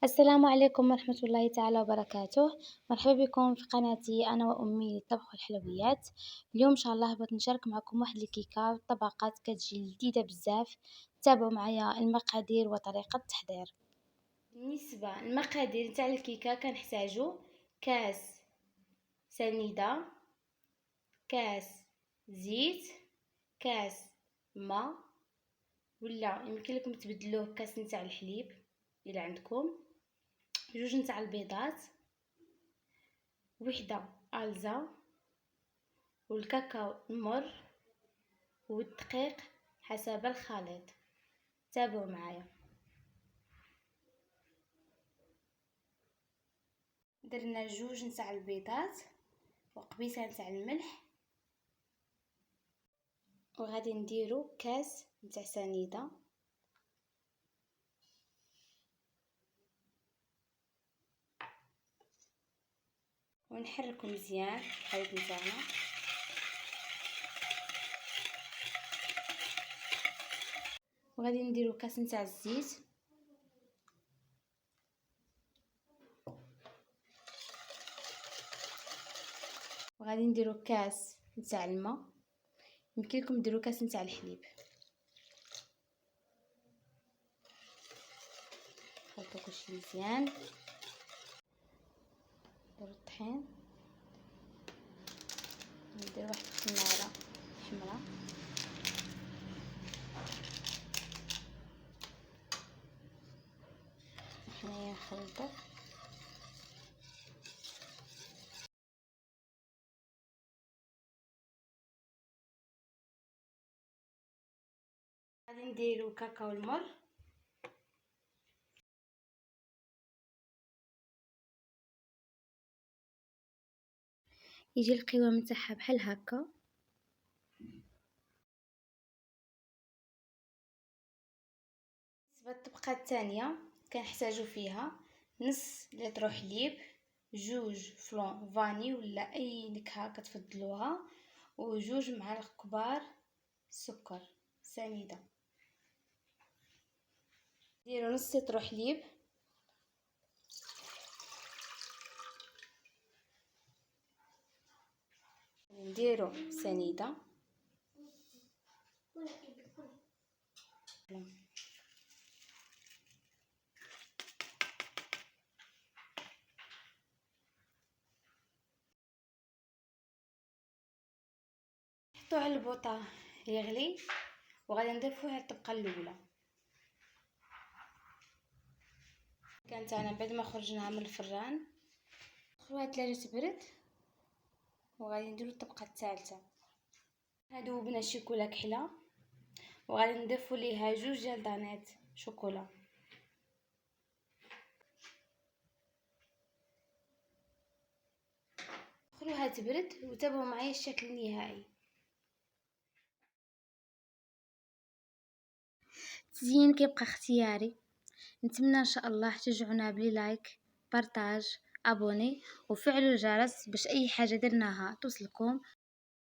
السلام عليكم ورحمة الله تعالى وبركاته. مرحبا بكم في قناتي أنا وأمي للطبخ والحلويات. اليوم إن شاء الله بغيت نشارك معكم واحد الكيكة طبقات كتجي لذيذة بزاف. تابعوا معايا المقادير وطريقة التحضير. بالنسبة للمقادير نتاع الكيكة كنحتاجو كاس سنيدة، كاس زيت، كاس ماء، ولا يمكن لكم تبدلوه بكاس نتاع الحليب إلى عندكم، جوج نتاع البيضات، وحدة ألزة، والكاكاو المر، والدقيق حسب الخليط. تابعوا معايا. درنا جوج نتاع البيضات وقبيصة نتاع الملح، وغادي نديرو كاس نتاع سنيدة، ونحركو مزيان الخليط نتاعنا. وغادي نديرو كاس نتاع الزيت، وغادي نديرو كاس نتاع الماء، يمكن لكم ديروا كاس نتاع الحليب. خلطو كلشي مزيان، نديرو الطحين، ندير واحد التماره حمراء، حنايا نخلطو. غادي نديرو كاكاو المر، يجي القوام نتاعها بحال هكا. بالنسبه للطبقه الثانيه كنحتاجو فيها نص لتر حليب، جوج فلون فاني ولا اي نكهه كتفضلوها، وجوج معالق كبار سكر سنيده. نديرو نص لتر حليب، نديرو سنيده، نحطو على البوطه يغلي، وغادي نضيفوه على الطبقه الاولى. كانت انا بعد ما خرجناها من الفران ندخلوها الثلاجه تبرد، وغادي نديرو الطبقه الثالثه. هادو بنا شيكولا كحله، وغادي نضيفو ليها جوج ديال دانيت شوكولا. خلوها تبرد وتابعوا معايا الشكل النهائي. التزيين كيبقى اختياري. نتمنى ان شاء الله تشجعونا بلي لايك، بارطاج، ابوني، وفعلوا الجرس باش اي حاجه درناها توصلكم.